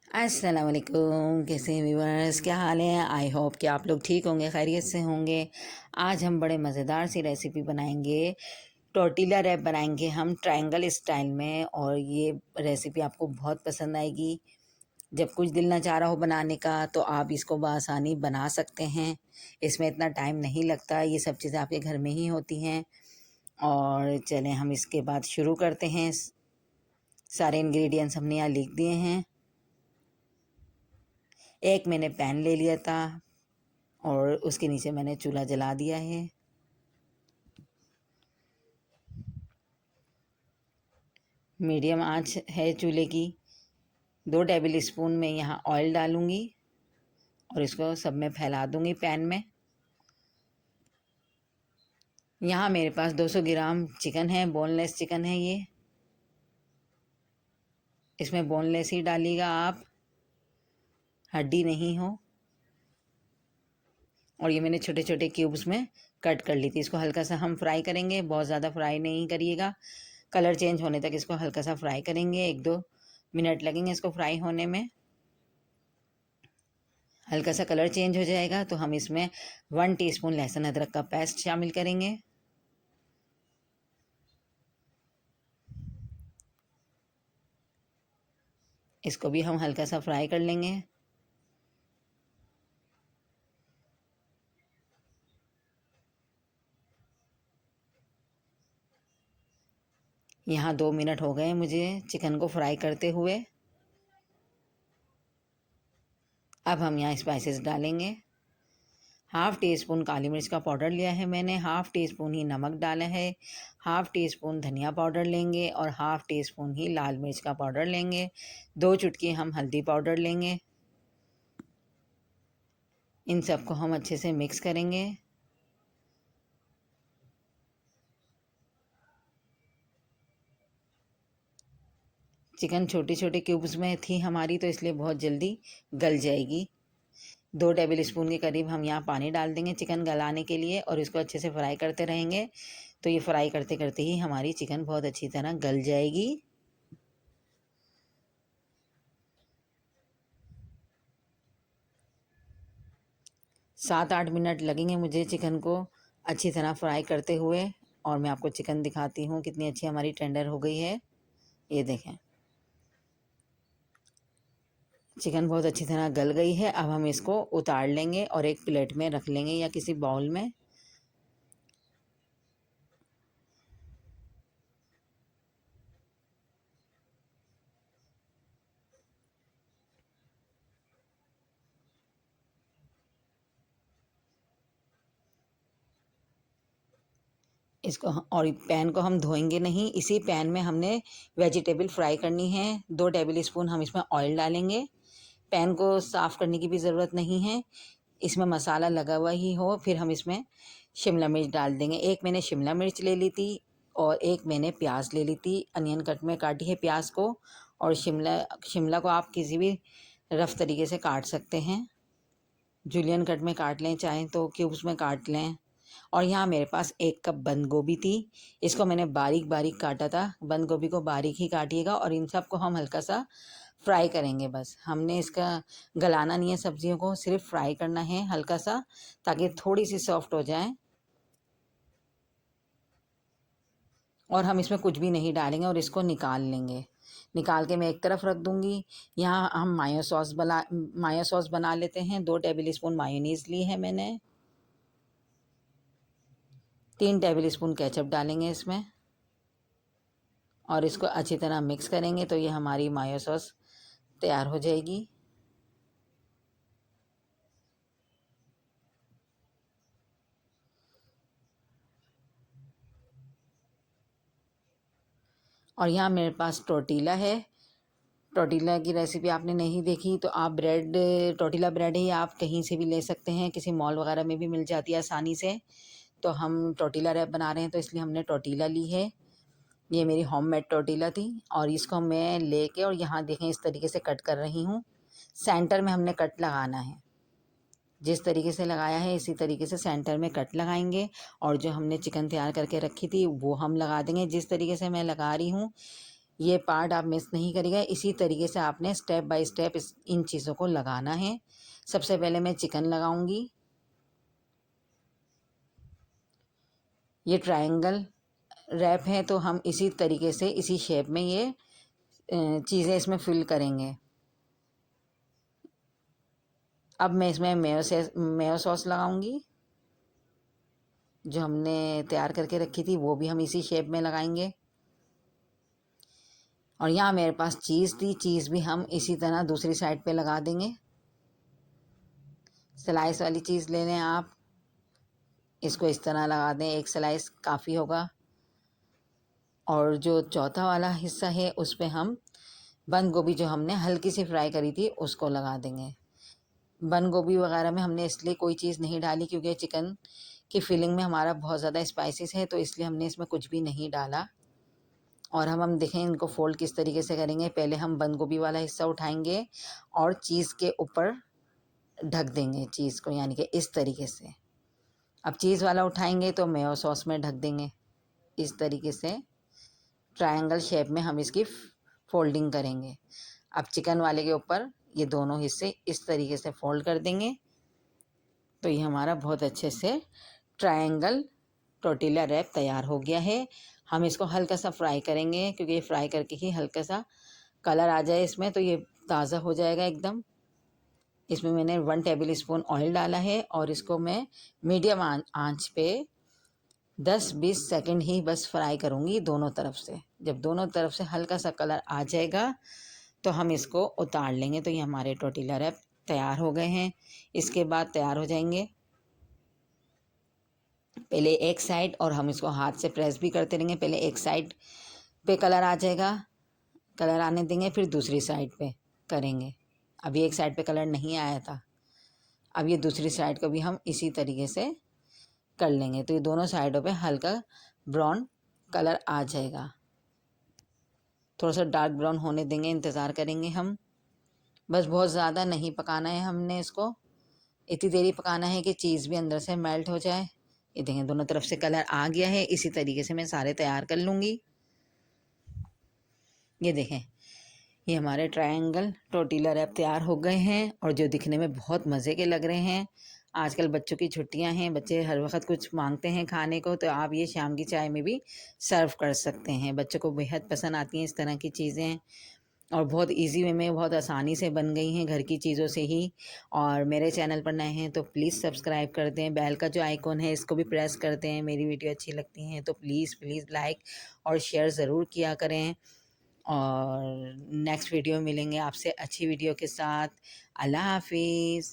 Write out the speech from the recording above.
अस्सलाम वालेकुम। कैसे हैं व्यूअर्स, क्या हाल है? आई होप कि आप लोग ठीक होंगे, खैरियत से होंगे। आज हम बड़े मज़ेदार सी रेसिपी बनाएंगे। टोर्टिला रैप बनाएंगे हम ट्रायंगल स्टाइल में, और ये रेसिपी आपको बहुत पसंद आएगी। जब कुछ दिल ना चाह रहा हो बनाने का तो आप इसको बआसानी बना सकते हैं। इसमें इतना टाइम नहीं लगता, ये सब चीज़ें आपके घर में ही होती हैं। और चलें हम इसके बाद शुरू करते हैं। सारे इंग्रेडिएंट्स हमने यहाँ लिख दिए हैं। एक मैंने पैन ले लिया था और उसके नीचे मैंने चूल्हा जला दिया है। मीडियम आंच है चूल्हे की। 2 टेबल स्पून में यहाँ ऑयल डालूंगी और इसको सब में फैला दूंगी पैन में। यहाँ मेरे पास 200 ग्राम चिकन है, बोनलेस चिकन है ये। इसमें बोनलेस ही डालिएगा आप, हड्डी नहीं हो। और ये मैंने छोटे छोटे क्यूब्स में कट कर ली थी। इसको हल्का सा हम फ्राई करेंगे, बहुत ज़्यादा फ्राई नहीं करिएगा। कलर चेंज होने तक इसको हल्का सा फ्राई करेंगे, 1-2 मिनट लगेंगे इसको फ्राई होने में। हल्का सा कलर चेंज हो जाएगा तो हम इसमें 1 टीस्पून लहसुन अदरक का पेस्ट शामिल करेंगे। इसको भी हम हल्का सा फ्राई कर लेंगे। यहाँ 2 मिनट हो गए मुझे चिकन को फ्राई करते हुए। अब हम यहाँ स्पाइसेस डालेंगे। 1/2 टीस्पून काली मिर्च का पाउडर लिया है मैंने, 1/2 टीस्पून ही नमक डाला है, 1/2 टीस्पून धनिया पाउडर लेंगे और 1/2 टीस्पून ही लाल मिर्च का पाउडर लेंगे। 2 चुटकी हम हल्दी पाउडर लेंगे। इन सबको हम अच्छे से मिक्स करेंगे। चिकन छोटे छोटे क्यूब्स में थी हमारी, तो इसलिए बहुत जल्दी गल जाएगी। 2 टेबल स्पून के करीब हम यहाँ पानी डाल देंगे चिकन गलाने के लिए, और इसको अच्छे से फ्राई करते रहेंगे। तो ये फ्राई करते करते ही हमारी चिकन बहुत अच्छी तरह गल जाएगी। 7-8 मिनट लगेंगे मुझे चिकन को अच्छी तरह फ्राई करते हुए। और मैं आपको चिकन दिखाती हूँ कितनी अच्छी हमारी टेंडर हो गई है। ये देखें, चिकन बहुत अच्छी तरह गल गई है। अब हम इसको उतार लेंगे और एक प्लेट में रख लेंगे या किसी बाउल में। इसको और पैन को हम धोएंगे नहीं, इसी पैन में हमने वेजिटेबल फ्राई करनी है। 2 टेबल स्पून हम इसमें ऑयल डालेंगे। पैन को साफ़ करने की भी ज़रूरत नहीं है, इसमें मसाला लगा हुआ ही हो। फिर हम इसमें शिमला मिर्च डाल देंगे। एक मैंने शिमला मिर्च ले ली थी और एक मैंने प्याज ले ली थी। अनियन कट में काटी है प्याज को। और शिमला शिमला को आप किसी भी रफ़ तरीके से काट सकते हैं। जूलियन कट में काट लें, चाहें तो क्यूब्स में काट लें। और यहाँ मेरे पास 1 कप बंद गोभी थी, इसको मैंने बारीक बारीक काटा था। बंद गोभी को बारीक ही काटिएगा। और इन सब को हम हल्का सा फ्राई करेंगे। बस हमने इसका गलाना नहीं है, सब्जियों को सिर्फ फ्राई करना है हल्का सा, ताकि थोड़ी सी सॉफ्ट हो जाए। और हम इसमें कुछ भी नहीं डालेंगे और इसको निकाल लेंगे। निकाल के मैं एक तरफ रख दूंगी। यहाँ हम मायो सॉस बना लेते हैं। 2 टेबल स्पून मायोनीज़ ली है मैंने। 3 टेबल स्पून केचप डालेंगे इसमें और इसको अच्छी तरह मिक्स करेंगे। तो ये हमारी मायो सॉस तैयार हो जाएगी। और यहाँ मेरे पास टोर्टिला है। टोर्टिला की रेसिपी आपने नहीं देखी तो आप टोर्टिला ब्रेड ही आप कहीं से भी ले सकते हैं, किसी मॉल वगैरह में भी मिल जाती है आसानी से। तो हम टोर्टिला रैप बना रहे हैं तो इसलिए हमने टोर्टिला ली है। ये मेरी होममेड टोर्टिला थी। और इसको मैं लेके और यहाँ देखें इस तरीके से कट कर रही हूँ। सेंटर में हमने कट लगाना है। जिस तरीके से लगाया है इसी तरीके से सेंटर में कट लगाएंगे। और जो हमने चिकन तैयार करके रखी थी वो हम लगा देंगे जिस तरीके से मैं लगा रही हूँ। ये पार्ट आप मिस नहीं करिएगा। इसी तरीके से आपने स्टेप बाय स्टेप इन चीज़ों को लगाना है। सबसे पहले मैं चिकन लगाऊंगी। ये ट्रायंगल रैप है तो हम इसी तरीके से इसी शेप में ये चीज़ें इसमें फिल करेंगे। अब मैं इसमें मेयो सॉस लगाऊंगी। जो हमने तैयार करके रखी थी वो भी हम इसी शेप में लगाएंगे। और यहाँ मेरे पास चीज़ थी, चीज़ भी हम इसी तरह दूसरी साइड पे लगा देंगे। स्लाइस वाली चीज़ ले लें आप, इसको इस तरह लगा दें, एक स्लाइस काफ़ी होगा। और जो चौथा वाला हिस्सा है उस पर हम बंद गोभी जो हमने हल्की सी फ्राई करी थी उसको लगा देंगे। बंद गोभी वगैरह में हमने इसलिए कोई चीज़ नहीं डाली क्योंकि चिकन की फीलिंग में हमारा बहुत ज़्यादा स्पाइसेस है, तो इसलिए हमने इसमें कुछ भी नहीं डाला। और हम देखें इनको फोल्ड किस तरीके से करेंगे। पहले हम बंद गोभी वाला हिस्सा उठाएंगे और चीज़ के ऊपर ढक देंगे चीज़ को, यानी कि इस तरीके से। अब चीज़ वाला उठाएंगे तो मेयो सॉस में ढक देंगे। इस तरीके से ट्रायंगल शेप में हम इसकी फोल्डिंग करेंगे। अब चिकन वाले के ऊपर ये दोनों हिस्से इस तरीके से फोल्ड कर देंगे। तो ये हमारा बहुत अच्छे से ट्रायंगल टोर्टिला रैप तैयार हो गया है। हम इसको हल्का सा फ्राई करेंगे क्योंकि ये फ्राई करके ही हल्का सा कलर आ जाए इसमें तो ये ताज़ा हो जाएगा एकदम। इसमें मैंने 1 टेबल स्पून ऑयल डाला है और इसको मैं मीडियम आंच पे 10-20 सेकंड ही बस फ्राई करूँगी दोनों तरफ से। जब दोनों तरफ से हल्का सा कलर आ जाएगा तो हम इसको उतार लेंगे। तो ये हमारे टोर्टिला रैप तैयार हो गए हैं। इसके बाद तैयार हो जाएंगे पहले एक साइड, और हम इसको हाथ से प्रेस भी करते रहेंगे। पहले एक साइड पे कलर आ जाएगा, कलर आने देंगे, फिर दूसरी साइड पे करेंगे। अभी एक साइड पे कलर नहीं आया था, अब ये दूसरी साइड को भी हम इसी तरीके से कर लेंगे। तो ये दोनों साइडों पे हल्का ब्राउन कलर आ जाएगा। थोड़ा सा डार्क ब्राउन होने देंगे, इंतज़ार करेंगे हम। बस बहुत ज़्यादा नहीं पकाना है हमने इसको, इतनी देरी पकाना है कि चीज़ भी अंदर से मेल्ट हो जाए। ये देखें दोनों तरफ से कलर आ गया है। इसी तरीके से मैं सारे तैयार कर लूँगी। ये देखें ये हमारे ट्रायंगल टोर्टिला रैप तैयार हो गए हैं और जो दिखने में बहुत मज़े के लग रहे हैं। आजकल बच्चों की छुट्टियां हैं, बच्चे हर वक्त कुछ मांगते हैं खाने को, तो आप ये शाम की चाय में भी सर्व कर सकते हैं। बच्चों को बेहद पसंद आती हैं इस तरह की चीज़ें और बहुत इजी वे में बहुत आसानी से बन गई हैं घर की चीज़ों से ही। और मेरे चैनल पर नए हैं तो प्लीज़ सब्सक्राइब कर दें, बेल का जो आइकॉन है इसको भी प्रेस कर दें। मेरी वीडियो अच्छी लगती हैं तो प्लीज़ प्लीज़ लाइक और शेयर ज़रूर किया करें। और नेक्स्ट वीडियो मिलेंगे आपसे अच्छी वीडियो के साथ। अल्लाह हाफिज़।